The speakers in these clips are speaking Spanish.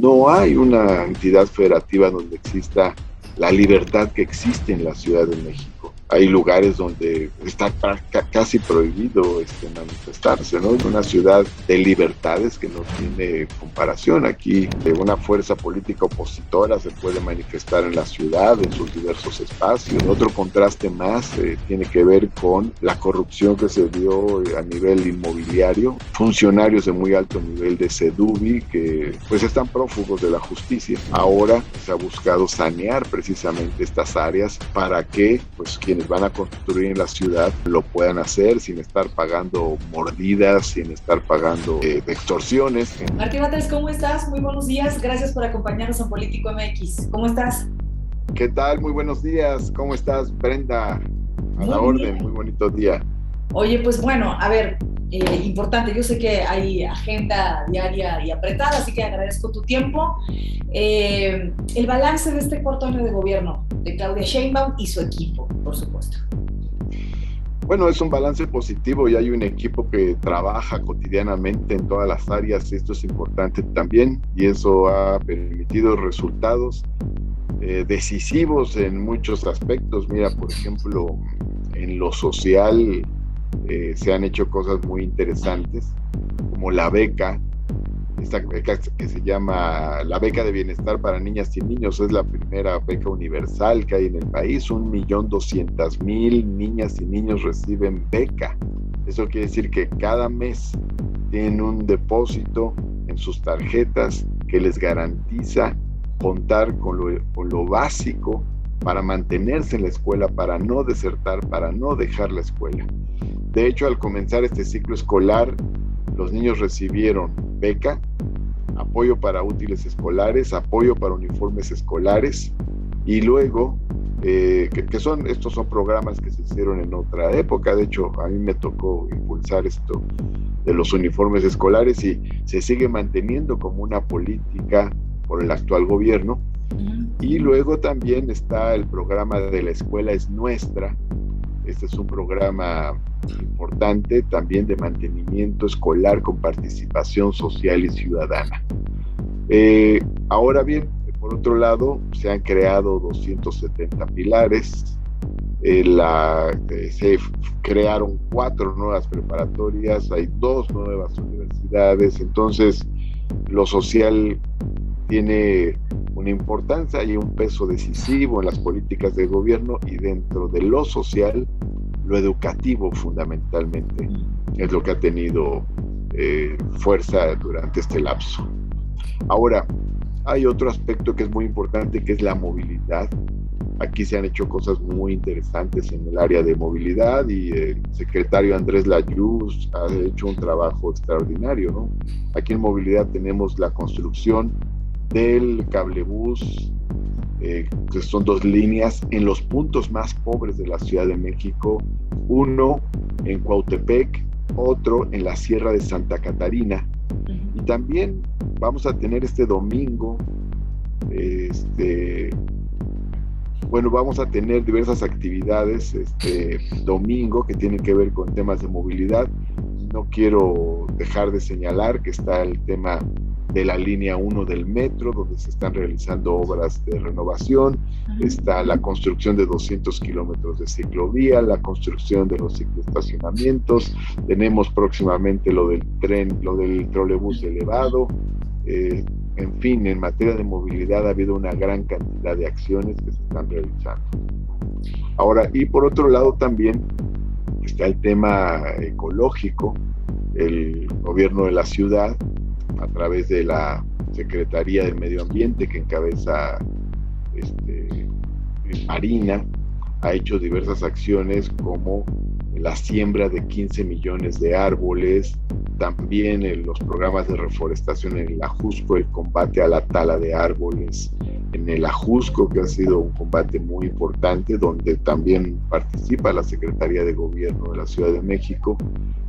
No hay una entidad federativa donde exista la libertad que existe en la Ciudad de México. Hay lugares donde está casi prohibido manifestarse, ¿no? Es una ciudad de libertades que no tiene comparación. Aquí una fuerza política opositora se puede manifestar en la ciudad, en sus diversos espacios. Otro contraste más tiene que ver con la corrupción que se dio a nivel inmobiliario. Funcionarios de muy alto nivel de SEDUBI que pues están prófugos de la justicia. Ahora se ha buscado sanear precisamente estas áreas para que pues quienes van a construir en la ciudad lo puedan hacer sin estar pagando mordidas, sin estar pagando extorsiones. Martí Batres, ¿cómo estás? Muy buenos días. Gracias por acompañarnos en Político MX. ¿Cómo estás? ¿Qué tal? Muy buenos días. ¿Cómo estás, Brenda? A la Muy orden. bien. Muy bonito día. Oye, pues bueno, a ver, importante, yo sé que hay agenda diaria y apretada, así que agradezco tu tiempo. El balance de este cuarto año de gobierno de Claudia Sheinbaum y su equipo, por supuesto. Bueno, es un balance positivo y hay un equipo que trabaja cotidianamente en todas las áreas. Esto es importante también y eso ha permitido resultados decisivos en muchos aspectos. Mira, por ejemplo, en lo social se han hecho cosas muy interesantes, como la beca, esta beca que se llama la beca de bienestar para niñas y niños. Es la primera beca universal que hay en el país. 1.200.000 niñas y niños reciben beca. Eso quiere decir que cada mes tienen un depósito en sus tarjetas que les garantiza contar con lo básico para mantenerse en la escuela, para no desertar, para no dejar la escuela. De hecho, al comenzar este ciclo escolar, los niños recibieron beca, apoyo para útiles escolares, apoyo para uniformes escolares y luego, estos son programas que se hicieron en otra época. De hecho, a mí me tocó impulsar esto de los uniformes escolares y se sigue manteniendo como una política por el actual gobierno. Y luego también está el programa de La Escuela es Nuestra. Este es un programa importante también de mantenimiento escolar con participación social y ciudadana. Ahora bien, por otro lado, se han creado 270 pilares, se crearon 4 nuevas preparatorias, hay 2 nuevas universidades. Entonces lo social tiene una importancia y un peso decisivo en las políticas de gobierno, y dentro de lo social, lo educativo fundamentalmente es lo que ha tenido fuerza durante este lapso. Ahora, hay otro aspecto que es muy importante, que es la movilidad. Aquí se han hecho cosas muy interesantes en el área de movilidad y el secretario Andrés Layuz ha hecho un trabajo extraordinario, ¿no? Aquí en movilidad tenemos la construcción del cablebús, que son 2 líneas en los puntos más pobres de la Ciudad de México, uno en Cuautepec, otro en la Sierra de Santa Catarina. Y también vamos a tener este domingo, vamos a tener diversas actividades este domingo que tienen que ver con temas de movilidad. No quiero dejar de señalar que está el tema de la línea 1 del metro, donde se están realizando obras de renovación. Está la construcción de 200 kilómetros de ciclovía, la construcción de los cicloestacionamientos. Tenemos próximamente lo del tren, lo del trolebús elevado. En fin, en materia de movilidad ha habido una gran cantidad de acciones que se están realizando. Ahora, y por otro lado también está el tema ecológico. El gobierno de la ciudad, a través de la Secretaría del Medio Ambiente que encabeza Marina, ha hecho diversas acciones como la siembra de 15 millones de árboles, también en los programas de reforestación en el Ajusco, el combate a la tala de árboles en el Ajusco, que ha sido un combate muy importante, donde también participa la Secretaría de Gobierno de la Ciudad de México.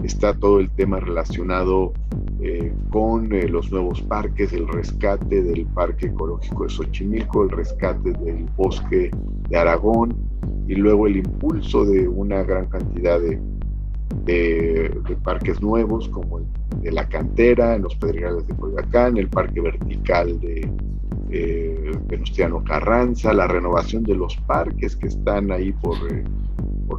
Está todo el tema relacionado con los nuevos parques, el rescate del Parque Ecológico de Xochimilco, el rescate del Bosque de Aragón, y luego el impulso de una gran cantidad de de parques nuevos como el de La Cantera, en los Pedregales de Coyoacán, el parque vertical de Venustiano Carranza, la renovación de los parques que están ahí por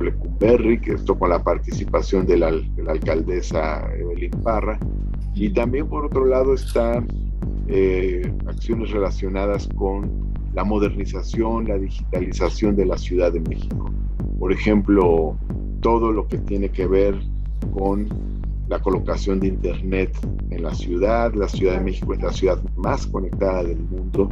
Lecumberri, que esto con la participación de la alcaldesa Evelyn Parra, y también por otro lado están acciones relacionadas con la modernización, la digitalización de la Ciudad de México. Por ejemplo, todo lo que tiene que ver con la colocación de Internet en la Ciudad de México es la ciudad más conectada del mundo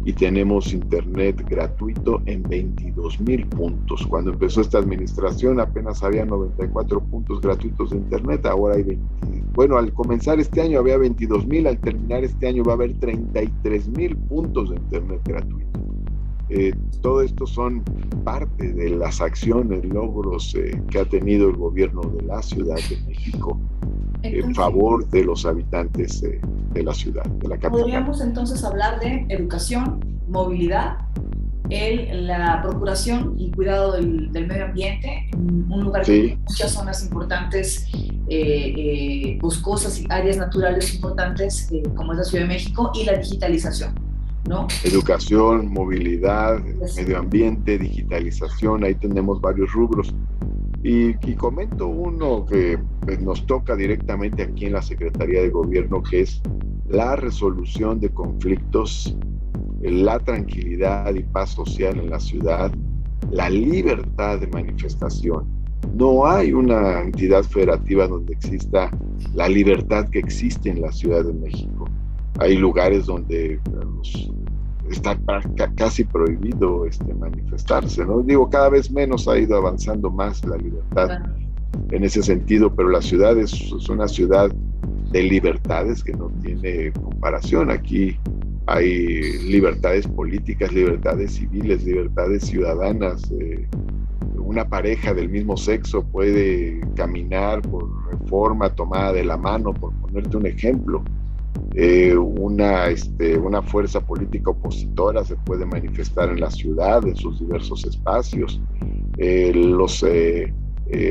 y tenemos Internet gratuito en 22,000 puntos. Cuando empezó esta administración apenas había 94 puntos gratuitos de Internet, ahora hay 20. Bueno, al comenzar este año había 22,000, al terminar este año va a haber 33,000 puntos de Internet gratuito. Todo esto son parte de las acciones, logros que ha tenido el gobierno de la Ciudad de México en favor de los habitantes de la ciudad, de la capital. Podríamos entonces hablar de educación, movilidad, la procuración y cuidado del medio ambiente, un lugar que tiene muchas zonas importantes, boscosas y áreas naturales importantes, como es la Ciudad de México, y la digitalización, ¿no? Educación, movilidad, medio ambiente, digitalización, ahí tenemos varios rubros. Y comento uno que pues, nos toca directamente aquí en la Secretaría de Gobierno, que es la resolución de conflictos, la tranquilidad y paz social en la ciudad, la libertad de manifestación. No hay una entidad federativa donde exista la libertad que existe en la Ciudad de México. Hay lugares donde está casi prohibido manifestarse, ¿no? Digo, cada vez menos ha ido avanzando más la libertad en ese sentido, pero la ciudad es una ciudad de libertades que no tiene comparación. Aquí hay libertades políticas, libertades civiles, libertades ciudadanas. Una pareja del mismo sexo puede caminar por Reforma tomada de la mano, por ponerte un ejemplo. Una fuerza política opositora se puede manifestar en la ciudad, en sus diversos espacios. Los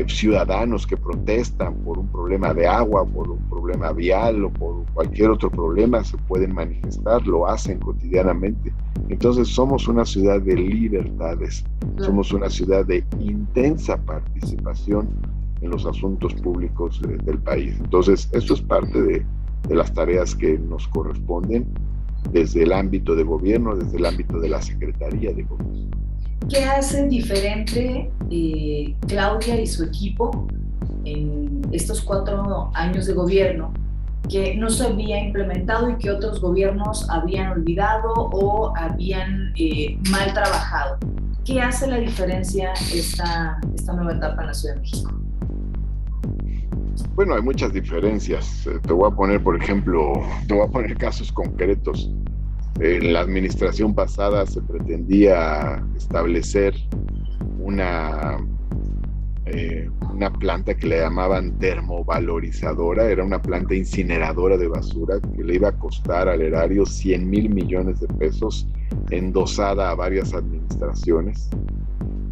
ciudadanos que protestan por un problema de agua, por un problema vial o por cualquier otro problema se pueden manifestar, lo hacen cotidianamente. Entonces somos una ciudad de libertades, somos una ciudad de intensa participación en los asuntos públicos del país. Entonces esto es parte de las tareas que nos corresponden desde el ámbito de gobierno, desde el ámbito de la Secretaría de Gobierno. ¿Qué hace diferente Claudia y su equipo en estos 4 años de gobierno que no se había implementado y que otros gobiernos habían olvidado o habían mal trabajado? ¿Qué hace la diferencia esta nueva etapa en la Ciudad de México? Bueno, hay muchas diferencias. Te voy a poner, por ejemplo, casos concretos. En la administración pasada se pretendía establecer una planta que le llamaban termovalorizadora, era una planta incineradora de basura que le iba a costar al erario 100,000 millones de pesos, endosada a varias administraciones,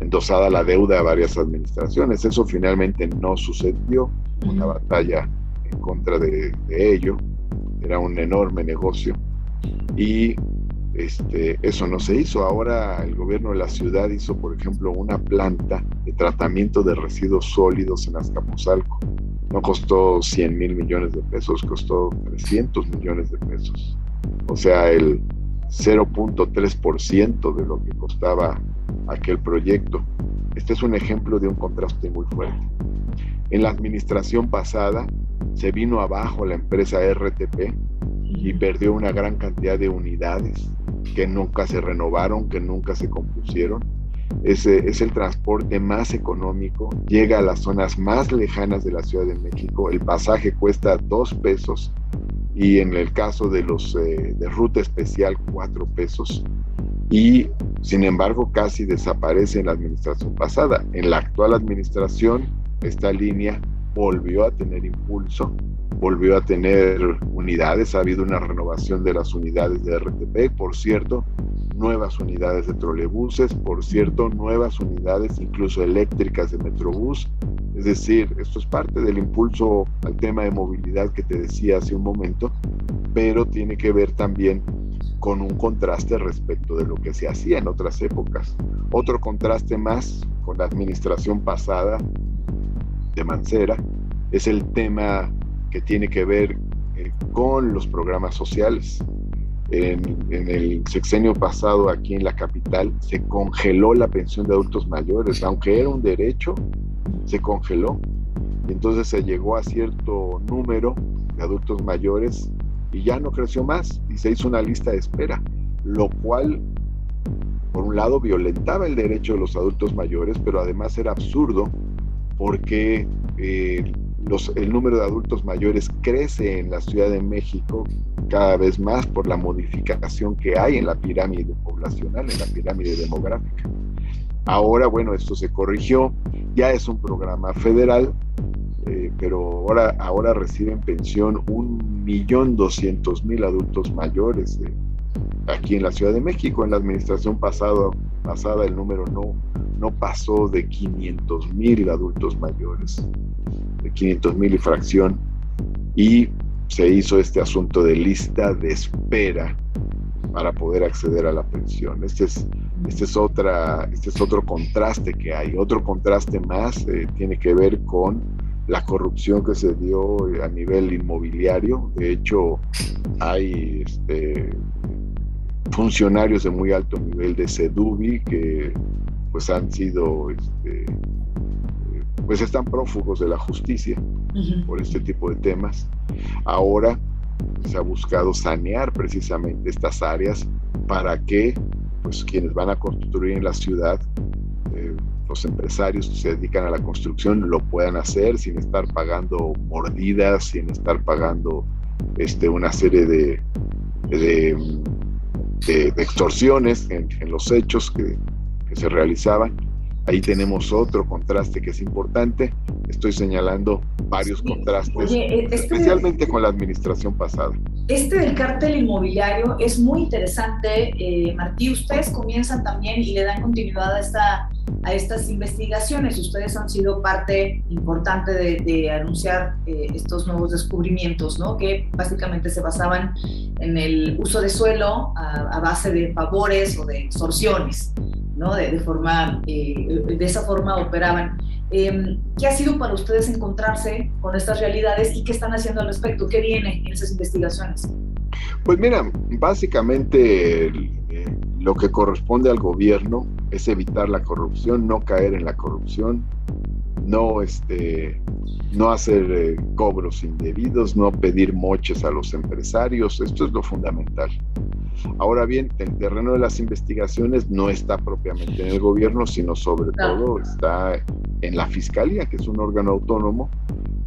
endosada la deuda a varias administraciones. Eso finalmente no sucedió, una batalla en contra de ello, era un enorme negocio. Y eso no se hizo. Ahora el gobierno de la ciudad hizo, por ejemplo, una planta de tratamiento de residuos sólidos en Azcapotzalco. No costó 100,000 millones de pesos, costó 300 millones de pesos. O sea, el 0.3% de lo que costaba aquel proyecto. Este es un ejemplo de un contraste muy fuerte. En la administración pasada se vino abajo la empresa RTP y perdió una gran cantidad de unidades que nunca se renovaron, que nunca se compusieron. Es el transporte más económico, llega a las zonas más lejanas de la Ciudad de México, el pasaje cuesta 2 pesos y en el caso de los de ruta especial 4 pesos, y sin embargo casi desaparece en la administración pasada. En la actual administración esta línea volvió a tener impulso, volvió a tener unidades, ha habido una renovación de las unidades de RTP. Por cierto, nuevas unidades de trolebuses, por cierto, nuevas unidades incluso eléctricas de Metrobús. Es decir, esto es parte del impulso al tema de movilidad que te decía hace un momento, pero tiene que ver también con un contraste respecto de lo que se hacía en otras épocas. Otro contraste más con la administración pasada de Mancera es el tema que tiene que ver con los programas sociales. En el sexenio pasado aquí en la capital se congeló la pensión de adultos mayores, aunque era un derecho, se congeló. Y entonces se llegó a cierto número de adultos mayores y ya no creció más y se hizo una lista de espera, lo cual por un lado violentaba el derecho de los adultos mayores, pero además era absurdo porque el número de adultos mayores crece en la Ciudad de México cada vez más por la modificación que hay en la pirámide poblacional, en la pirámide demográfica. Ahora, bueno, esto se corrigió, ya es un programa federal, pero ahora reciben pensión 1.200.000 adultos mayores aquí en la Ciudad de México. En la administración pasada el número no pasó de 500.000 adultos mayores, de 500.000 y fracción, y se hizo este asunto de lista de espera para poder acceder a la pensión. Este es otro contraste que hay. Otro contraste más tiene que ver con la corrupción que se dio a nivel inmobiliario. De hecho, hay funcionarios de muy alto nivel de SEDUBI que pues han sido pues están prófugos de la justicia por este tipo de temas. Ahora se ha buscado sanear precisamente estas áreas para que pues quienes van a construir en la ciudad, los empresarios que se dedican a la construcción, lo puedan hacer sin estar pagando mordidas, sin estar pagando una serie de extorsiones en los hechos que se realizaban. Ahí tenemos otro contraste que es importante. Estoy señalando varios contrastes, Oye, especialmente con la administración pasada. Del cártel inmobiliario es muy interesante, Martí. Ustedes comienzan también y le dan continuidad a estas investigaciones. Ustedes han sido parte importante de anunciar estos nuevos descubrimientos, ¿no? Que básicamente se basaban en el uso de suelo a base de favores o de extorsiones, ¿no? De esa forma operaban. ¿Qué ha sido para ustedes encontrarse con estas realidades y qué están haciendo al respecto? ¿Qué viene en esas investigaciones? Pues mira, básicamente lo que corresponde al gobierno es evitar la corrupción, no caer en la corrupción, no hacer cobros indebidos, no pedir moches a los empresarios. Esto es lo fundamental. Ahora bien, el terreno de las investigaciones no está propiamente en el gobierno, sino sobre todo está en la Fiscalía, que es un órgano autónomo,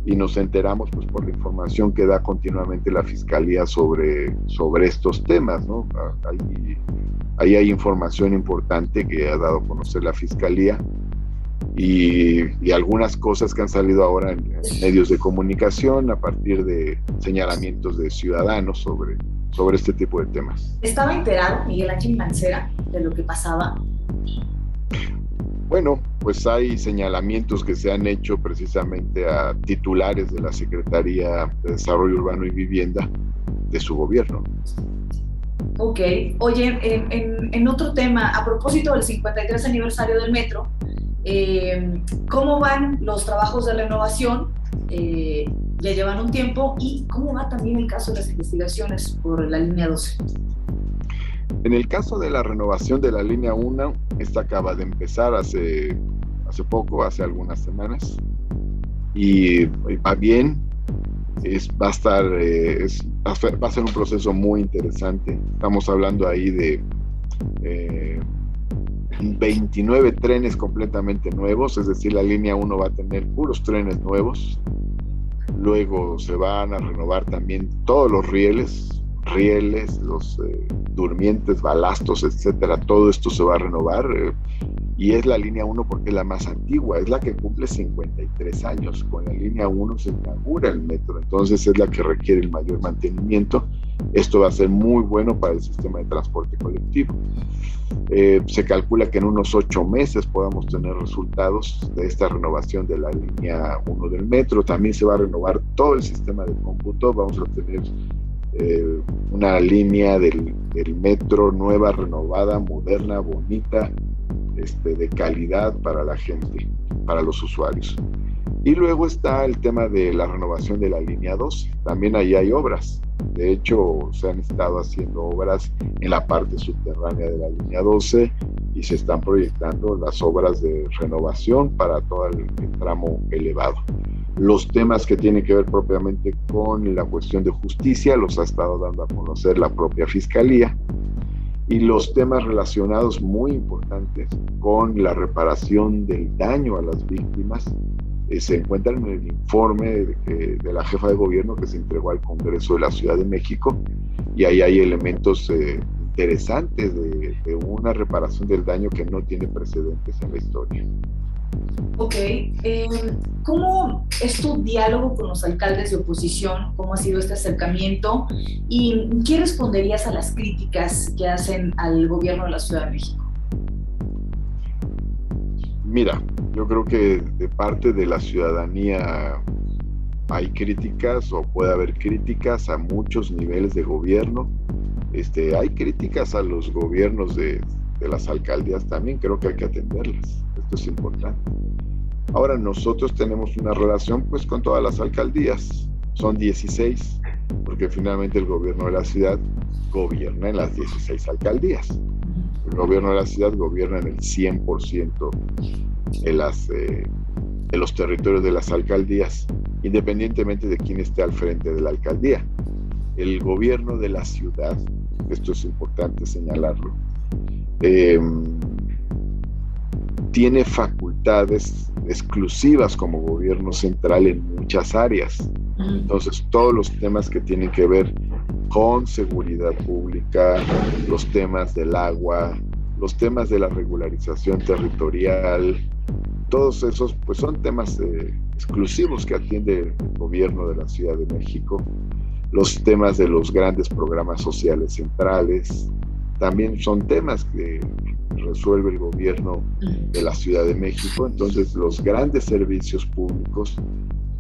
y nos enteramos pues por la información que da continuamente la Fiscalía sobre estos temas, ¿no? Ahí hay información importante que ha dado a conocer la Fiscalía y algunas cosas que han salido ahora en medios de comunicación a partir de señalamientos de ciudadanos sobre este tipo de temas. ¿Estaba enterado Miguel Ángel Mancera de lo que pasaba? Bueno, pues hay señalamientos que se han hecho precisamente a titulares de la Secretaría de Desarrollo Urbano y Vivienda de su gobierno. Ok. Oye, en otro tema, a propósito del 53 aniversario del metro, ¿cómo van los trabajos de renovación? Ya llevan un tiempo. ¿Y cómo va también el caso de las investigaciones por la línea 12? En el caso de la renovación de la línea 1, esta acaba de empezar hace poco, hace algunas semanas, y va bien. Va a ser un proceso muy interesante. Estamos hablando ahí de 29 trenes completamente nuevos, es decir, la línea 1 va a tener puros trenes nuevos. Luego se van a renovar también todos los rieles, los durmientes, balastos, etcétera. Todo esto se va a renovar. Y es la línea 1 porque es la más antigua, es la que cumple 53 años. Con la línea 1 se inaugura el metro, entonces es la que requiere el mayor mantenimiento Esto va a ser muy bueno para el sistema de transporte colectivo. Se calcula que en unos 8 meses podamos tener resultados de esta renovación de la línea 1 del metro. También se va a renovar todo el sistema de cómputo. Vamos a tener una línea del metro nueva, renovada, moderna, bonita, de calidad para la gente, para los usuarios. Y luego está el tema de la renovación de la línea 12. También ahí hay obras. De hecho, se han estado haciendo obras en la parte subterránea de la línea 12 y se están proyectando las obras de renovación para todo el tramo elevado. Los temas que tienen que ver propiamente con la cuestión de justicia los ha estado dando a conocer la propia Fiscalía, y los temas relacionados muy importantes con la reparación del daño a las víctimas se encuentran en el informe de la jefa de gobierno que se entregó al Congreso de la Ciudad de México, y ahí hay elementos interesantes de una reparación del daño que no tiene precedentes en la historia. Ok, ¿cómo es tu diálogo con los alcaldes de oposición? ¿Cómo ha sido este acercamiento? ¿Y qué responderías a las críticas que hacen al gobierno de la Ciudad de México? Mira, yo creo que de parte de la ciudadanía hay críticas, o puede haber críticas a muchos niveles de gobierno. Hay críticas a los gobiernos de las alcaldías también, creo que hay que atenderlas. Esto es importante. Ahora, nosotros tenemos una relación pues con todas las alcaldías. Son 16, porque finalmente el gobierno de la ciudad gobierna en las 16 alcaldías. El gobierno de la ciudad gobierna en el 100% de los territorios de las alcaldías, independientemente de quién esté al frente de la alcaldía. El gobierno de la ciudad, esto es importante señalarlo, tiene facultades exclusivas como gobierno central en muchas áreas. Entonces, todos los temas que tienen que ver con seguridad pública, los temas del agua, los temas de la regularización territorial, todos esos pues son temas exclusivos que atiende el gobierno de la Ciudad de México. Los temas de los grandes programas sociales centrales también son temas que resuelve el gobierno de la Ciudad de México. Entonces, los grandes servicios públicos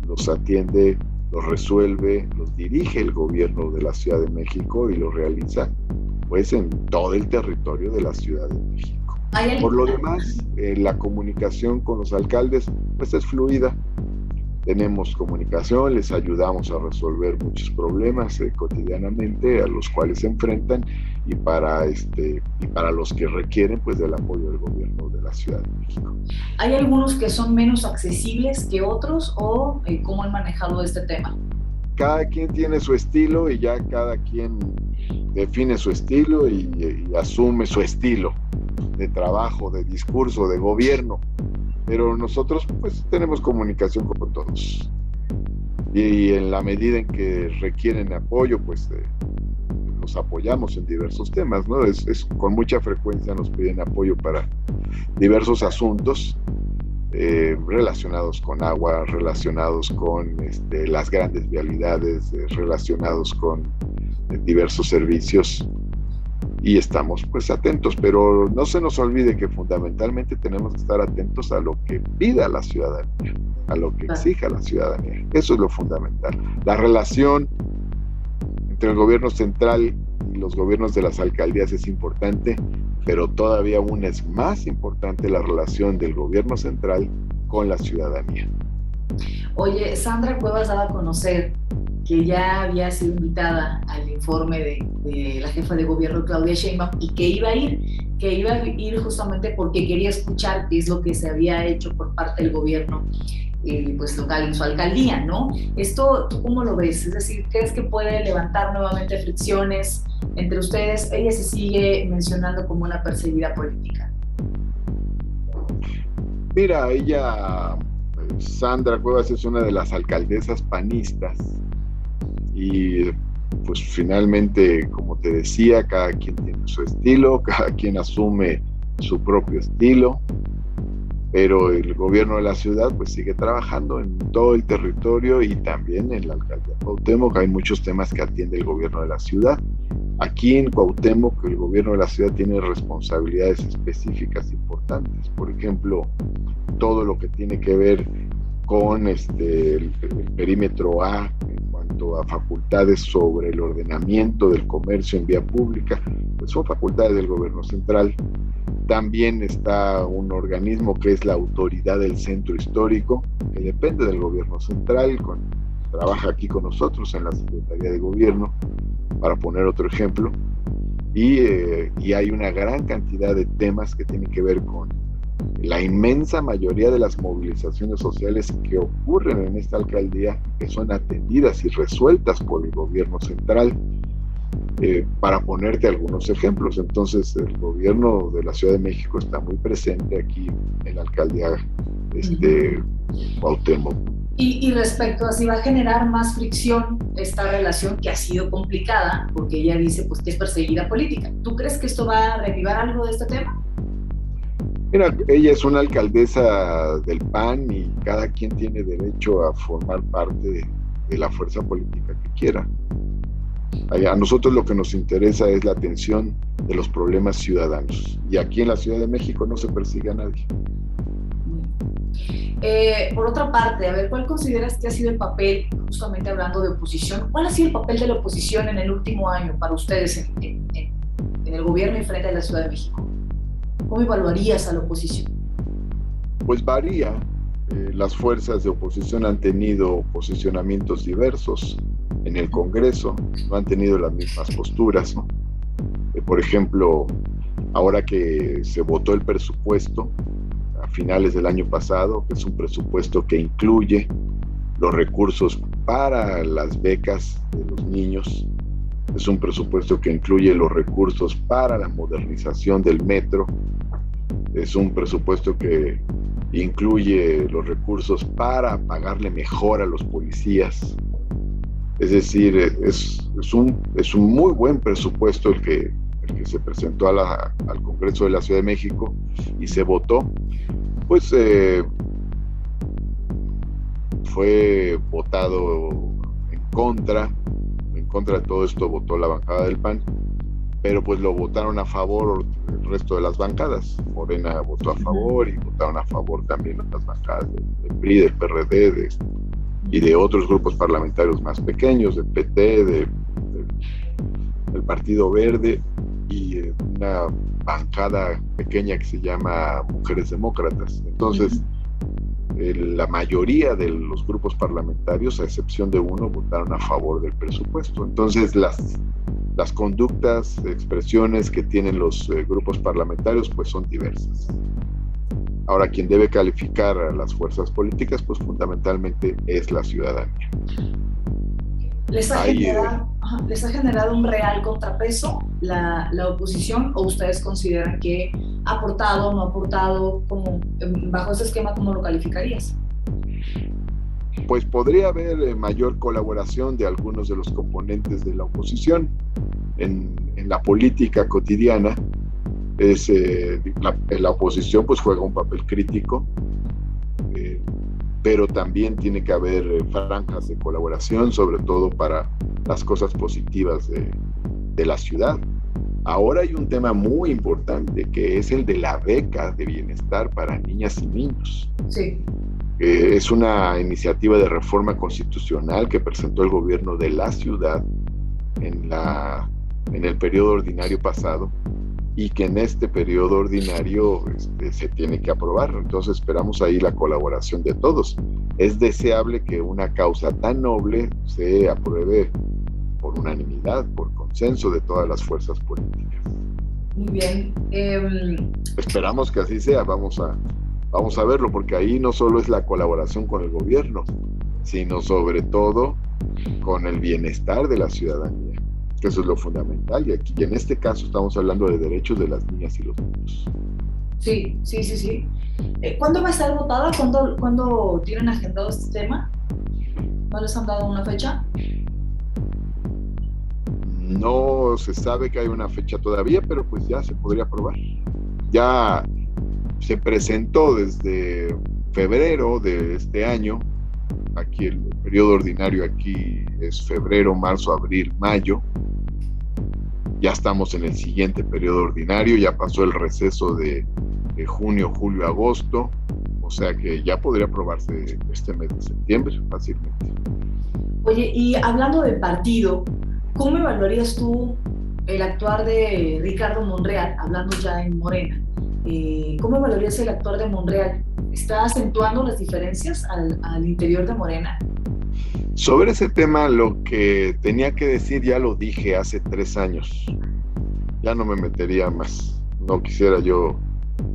los atiende, los resuelve, los dirige el gobierno de la Ciudad de México y los realiza pues en todo el territorio de la Ciudad de México. Por lo demás, la comunicación con los alcaldes pues es fluida. Tenemos comunicación, les ayudamos a resolver muchos problemas cotidianamente a los cuales se enfrentan, y para los que requieren pues del apoyo del gobierno de la Ciudad de México. ¿Hay algunos que son menos accesibles que otros, o cómo han manejado este tema? Cada quien tiene su estilo y ya cada quien define su estilo y asume su estilo de trabajo, de discurso, de gobierno. Pero nosotros pues tenemos comunicación con todos, y en la medida en que requieren apoyo pues los apoyamos en diversos temas, ¿no? Con mucha frecuencia nos piden apoyo para diversos asuntos relacionados con agua, relacionados con las grandes vialidades, relacionados con diversos servicios, y estamos pues atentos, pero no se nos olvide que fundamentalmente tenemos que estar atentos a lo que pida la ciudadanía, a lo que exija la ciudadanía. Eso es lo fundamental. La relación entre el gobierno central y los gobiernos de las alcaldías es importante, pero todavía aún es más importante la relación del gobierno central con la ciudadanía. Oye, Sandra Cuevas daba a conocer que ya había sido invitada al informe de la jefa de gobierno Claudia Sheinbaum, y que iba a ir justamente porque quería escuchar qué es lo que se había hecho por parte del gobierno pues local en su alcaldía, ¿no? Esto, ¿tú cómo lo ves? Es decir, ¿crees que puede levantar nuevamente fricciones entre ustedes? Ella se sigue mencionando como una perseguida política. Mira, Sandra Cuevas es una de las alcaldesas panistas, y pues finalmente, como te decía, cada quien tiene su estilo, cada quien asume su propio estilo. pero el gobierno de la ciudad pues sigue trabajando en todo el territorio y también en la alcaldía de Cuauhtémoc. Hay muchos temas que atiende el gobierno de la ciudad. Aquí en Cuauhtémoc el gobierno de la ciudad tiene responsabilidades específicas importantes. Por ejemplo, todo lo que tiene que ver con el perímetro A en cuanto a facultades sobre el ordenamiento del comercio en vía pública, pues son facultades del gobierno central. También está un organismo que es la Autoridad del Centro Histórico, que depende del gobierno central, trabaja aquí con nosotros en la Secretaría de Gobierno, para poner otro ejemplo, y hay una gran cantidad de temas que tienen que ver con la inmensa mayoría de las movilizaciones sociales que ocurren en esta alcaldía, que son atendidas y resueltas por el gobierno central. Para ponerte algunos ejemplos, entonces el gobierno de la Ciudad de México está muy presente aquí en la alcaldía Cuauhtémoc. Y respecto a si va a generar más fricción esta relación que ha sido complicada, porque ella dice pues que es perseguida política, ¿tú crees que esto va a reavivar algo de este tema? Mira, ella es una alcaldesa del PAN y cada quien tiene derecho a formar parte de la fuerza política que quiera. A nosotros lo que nos interesa es la atención de los problemas ciudadanos. Y aquí en la Ciudad de México no se persigue a nadie. Por otra parte, a ver, ¿cuál consideras que ha sido el papel, justamente hablando de oposición, cuál ha sido el papel de la oposición en el último año para ustedes en el gobierno y frente a la Ciudad de México? ¿Cómo evaluarías a la oposición? Pues varía. Las fuerzas de oposición han tenido posicionamientos diversos en el Congreso, no han tenido las mismas posturas, ¿no? Por ejemplo, ahora que se votó el presupuesto a finales del año pasado, que es un presupuesto que incluye los recursos para las becas de los niños, es un presupuesto que incluye los recursos para la modernización del metro, es un presupuesto que incluye los recursos para pagarle mejor a los policías. Es decir, es un muy buen presupuesto el que se presentó al Congreso de la Ciudad de México y se votó. Pues fue votado en contra de todo esto votó la bancada del PAN, pero pues lo votaron a favor el resto de las bancadas. Morena votó a favor y votaron a favor también las bancadas del PRI, del PRD, y de otros grupos parlamentarios más pequeños, del PT, del Partido Verde, y una bancada pequeña que se llama Mujeres Demócratas. Entonces, la mayoría de los grupos parlamentarios, a excepción de uno, votaron a favor del presupuesto. Entonces, las conductas, expresiones que tienen los grupos parlamentarios, pues son diversas. Ahora, quien debe calificar a las fuerzas políticas, pues fundamentalmente es la ciudadanía. ¿Les ha generado un real contrapeso la oposición, o ustedes consideran que ha aportado o no ha aportado? Bajo ese esquema, ¿cómo lo calificarías? Pues podría haber mayor colaboración de algunos de los componentes de la oposición en la política cotidiana. La oposición pues juega un papel crítico, pero también tiene que haber franjas de colaboración, sobre todo para las cosas positivas de la ciudad. Ahora hay un tema muy importante, que es el de la beca de bienestar para niñas y niños. Sí. Es una iniciativa de reforma constitucional que presentó el gobierno de la ciudad en el periodo ordinario pasado, y que en este periodo ordinario se tiene que aprobar. Entonces esperamos ahí la colaboración de todos. Es deseable que una causa tan noble se apruebe por unanimidad, por consenso de todas las fuerzas políticas. Muy bien. Esperamos que así sea. Vamos a verlo, porque ahí no solo es la colaboración con el gobierno, sino sobre todo con el bienestar de la ciudadanía. Eso es lo fundamental, y aquí en este caso estamos hablando de derechos de las niñas y los niños. Sí. ¿Cuándo va a estar votada? ¿Cuándo tienen agendado este tema? ¿No les han dado una fecha? No se sabe que hay una fecha todavía, pero pues ya se podría aprobar. Ya se presentó desde febrero de este año. Aquí el periodo ordinario aquí es febrero, marzo, abril, mayo. Ya estamos en el siguiente periodo ordinario, ya pasó el receso de junio, julio, agosto, o sea que ya podría aprobarse este mes de septiembre fácilmente. Oye, y hablando del partido, ¿cómo evaluarías tú el actuar de Ricardo Monreal, hablando ya en Morena? ¿Cómo evaluarías el actuar de Monreal? ¿Está acentuando las diferencias al interior de Morena? Sobre ese tema, lo que tenía que decir ya lo dije hace 3 años. Ya no me metería más. No quisiera yo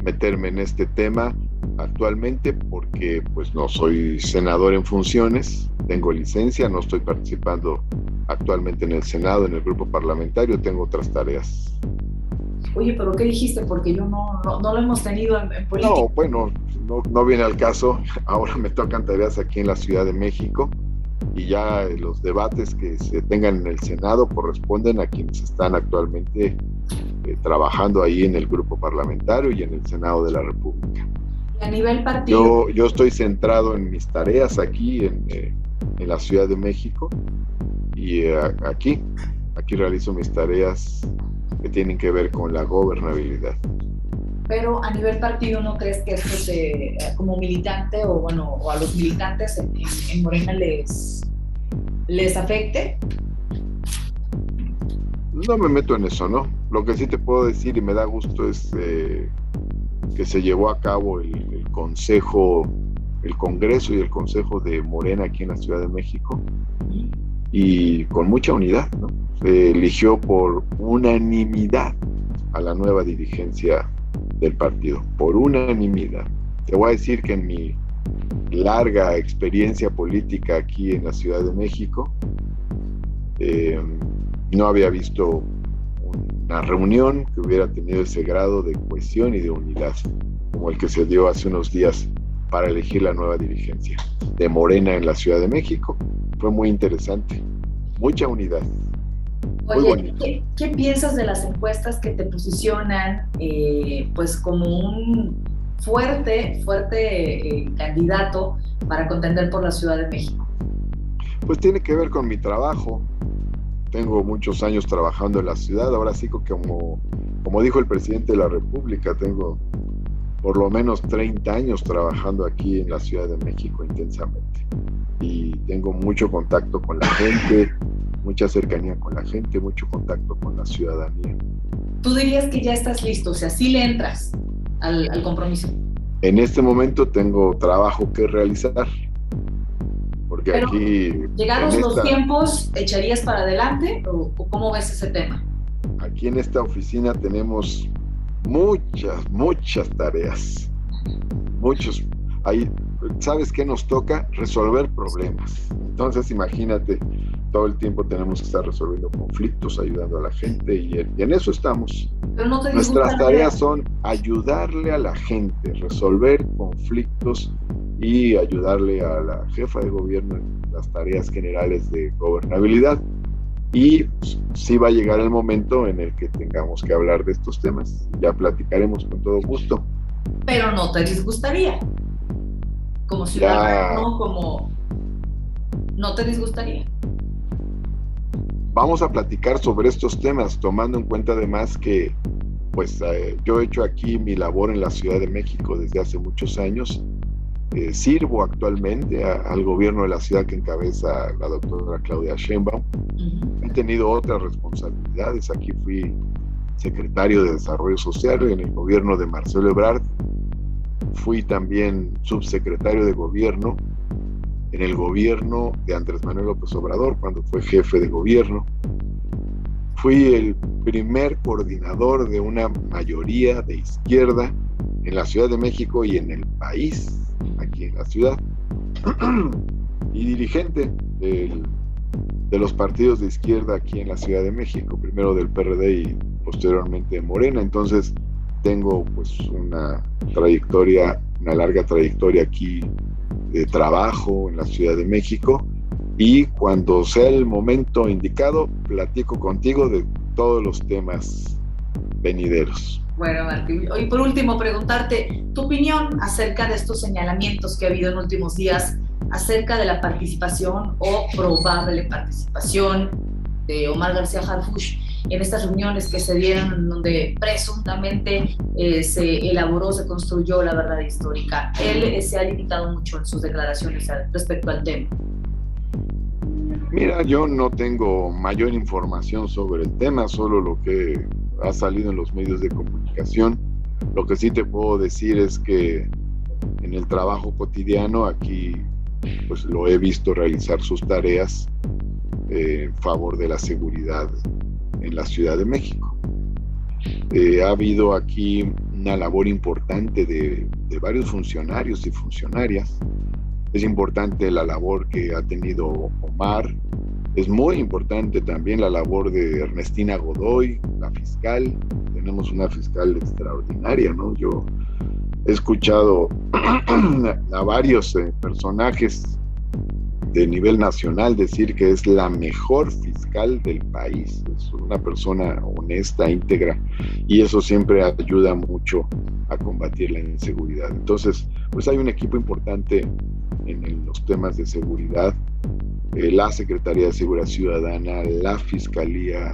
meterme en este tema actualmente porque pues no soy senador en funciones, tengo licencia, no estoy participando actualmente en el Senado, en el grupo parlamentario, tengo otras tareas. Oye, pero ¿qué dijiste? Porque yo no lo hemos tenido en política. No, bueno, no viene al caso. Ahora me tocan tareas aquí en la Ciudad de México y ya los debates que se tengan en el Senado corresponden a quienes están actualmente trabajando ahí en el grupo parlamentario y en el Senado de la República. A nivel partido. Yo estoy centrado en mis tareas aquí en la Ciudad de México y aquí realizo mis tareas que tienen que ver con la gobernabilidad. Pero a nivel partido, ¿no crees que esto como militante o a los militantes en Morena les afecte? No me meto en eso, ¿no? Lo que sí te puedo decir y me da gusto es que se llevó a cabo el Congreso y el Consejo de Morena aquí en la Ciudad de México y con mucha unidad, ¿no? Se eligió por unanimidad a la nueva dirigencia del partido, por unanimidad. Te voy a decir que en mi larga experiencia política aquí en la Ciudad de México, no había visto una reunión que hubiera tenido ese grado de cohesión y de unidad como el que se dio hace unos días para elegir la nueva dirigencia de Morena en la Ciudad de México. Fue muy interesante, mucha unidad. Oye, ¿qué piensas de las encuestas que te posicionan pues como un fuerte candidato para contender por la Ciudad de México? Pues tiene que ver con mi trabajo. Tengo muchos años trabajando en la ciudad. Ahora sí, como dijo el presidente de la República, tengo por lo menos 30 años trabajando aquí en la Ciudad de México intensamente. Y tengo mucho contacto con la gente, mucha cercanía con la gente, mucho contacto con la ciudadanía. ¿Tú dirías que ya estás listo? O sea, ¿sí le entras al compromiso? En este momento tengo trabajo que realizar. Porque pero aquí... ¿llegados los tiempos, echarías para adelante o cómo ves ese tema? Aquí en esta oficina tenemos muchas tareas. Ahí, ¿sabes qué nos toca? Resolver problemas. Entonces, imagínate, todo el tiempo tenemos que estar resolviendo conflictos, ayudando a la gente y en eso estamos. Pero no te Nuestras tareas son ayudarle a la gente, resolver conflictos y ayudarle a la jefa de gobierno en las tareas generales de gobernabilidad. Y sí va a llegar el momento en el que tengamos que hablar de estos temas. Ya platicaremos con todo gusto. Pero no te disgustaría. Como ciudadano, no te disgustaría. Vamos a platicar sobre estos temas, tomando en cuenta además que pues yo he hecho aquí mi labor en la Ciudad de México desde hace muchos años. Sirvo actualmente al gobierno de la ciudad que encabeza la doctora Claudia Sheinbaum. He tenido otras responsabilidades. Aquí fui secretario de Desarrollo Social en el gobierno de Marcelo Ebrard. Fui también subsecretario de gobierno en el gobierno de Andrés Manuel López Obrador cuando fue jefe de gobierno. Fui el primer coordinador de una mayoría de izquierda en la Ciudad de México y en el país, aquí en la ciudad, y dirigente de los partidos de izquierda aquí en la Ciudad de México, primero del PRD y posteriormente de Morena. Entonces tengo pues una larga trayectoria aquí de trabajo en la Ciudad de México, y cuando sea el momento indicado platico contigo de todos los temas venideros. Bueno, Martín, y por último preguntarte tu opinión acerca de estos señalamientos que ha habido en últimos días acerca de la participación o probable participación de Omar García Harfuch en estas reuniones que se dieron donde presuntamente se elaboró, se construyó la verdad histórica. Él se ha limitado mucho en sus declaraciones respecto al tema. Mira, yo no tengo mayor información sobre el tema, solo lo que ha salido en los medios de comunicación. Lo que sí te puedo decir es que en el trabajo cotidiano aquí pues lo he visto realizar sus tareas en favor de la seguridad en la Ciudad de México. Ha habido aquí una labor importante de varios funcionarios y funcionarias. Es importante la labor que ha tenido Omar. Es muy importante también la labor de Ernestina Godoy, la fiscal. Tenemos una fiscal extraordinaria, ¿no? Yo he escuchado a varios personajes de nivel nacional decir que es la mejor fiscal del país. Es una persona honesta, íntegra, y eso siempre ayuda mucho a combatir la inseguridad. Entonces, pues hay un equipo importante en los temas de seguridad. La Secretaría de Seguridad Ciudadana, la Fiscalía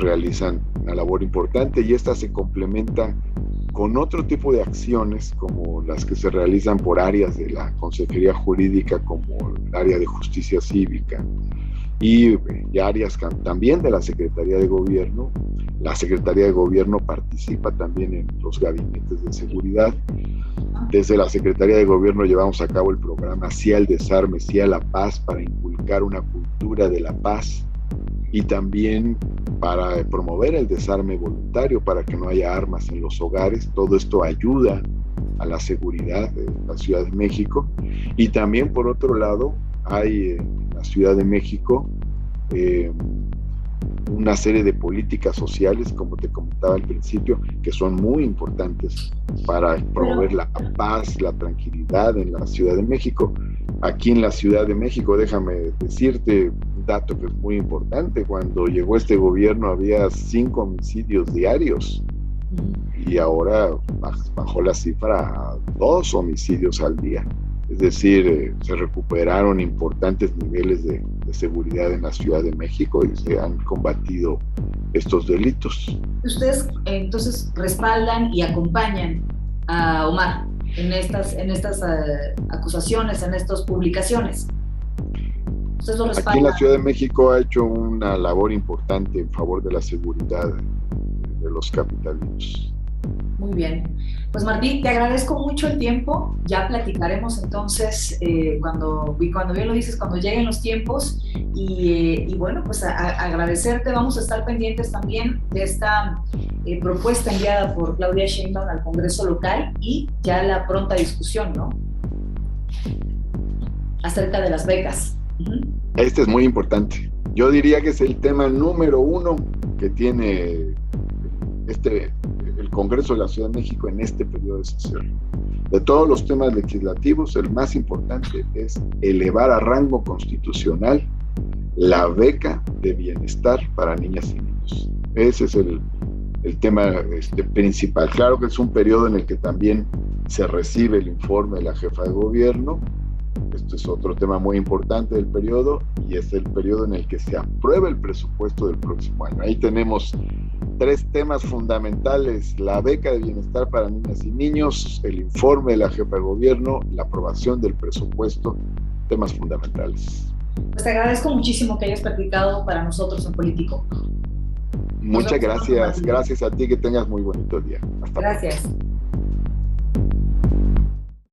realizan una labor importante, y esta se complementa con otro tipo de acciones como las que se realizan por áreas de la Consejería Jurídica, como el área de Justicia Cívica, y áreas también de la Secretaría de Gobierno. La Secretaría de Gobierno participa también en los gabinetes de seguridad. Desde la Secretaría de Gobierno llevamos a cabo el programa Sí al Desarme, Sí a la Paz, para inculcar una cultura de la paz y también para promover el desarme voluntario, para que no haya armas en los hogares. Todo esto ayuda a la seguridad de la Ciudad de México. Y también, por otro lado, hay en la Ciudad de México una serie de políticas sociales, como te comentaba al principio, que son muy importantes para promover la paz, la tranquilidad en la Ciudad de México. Aquí en la Ciudad de México, déjame decirte un dato que es muy importante: cuando llegó este gobierno había 5 homicidios diarios, y ahora bajó la cifra a 2 homicidios al día. Es decir, se recuperaron importantes niveles de seguridad en la Ciudad de México y se han combatido estos delitos. Ustedes entonces respaldan y acompañan a Omar en estas acusaciones, en estas publicaciones. ¿Ustedes lo respaldan? Aquí en la Ciudad de México ha hecho una labor importante en favor de la seguridad de los capitalinos. Muy bien. Pues Martín, te agradezco mucho el tiempo. Ya platicaremos entonces cuando bien lo dices, cuando lleguen los tiempos. Y bueno, pues agradecerte. Vamos a estar pendientes también de esta propuesta enviada por Claudia Sheinbaum al Congreso local y ya la pronta discusión, ¿no? Acerca de las becas. Este es muy importante. Yo diría que es el tema número 1 que tiene el Congreso de la Ciudad de México en este periodo de sesión. De todos los temas legislativos, el más importante es elevar a rango constitucional la beca de bienestar para niñas y niños. Ese es el tema principal. Claro que es un periodo en el que también se recibe el informe de la jefa de gobierno. Esto es otro tema muy importante del periodo, y es el periodo en el que se aprueba el presupuesto del próximo año. Ahí tenemos 3 temas fundamentales: la beca de bienestar para niñas y niños, el informe de la jefa de gobierno, la aprobación del presupuesto, temas fundamentales. Pues te agradezco muchísimo que hayas platicado para nosotros en Político. Muchas gracias. Gracias a ti, que tengas muy bonito día. Hasta luego. Gracias.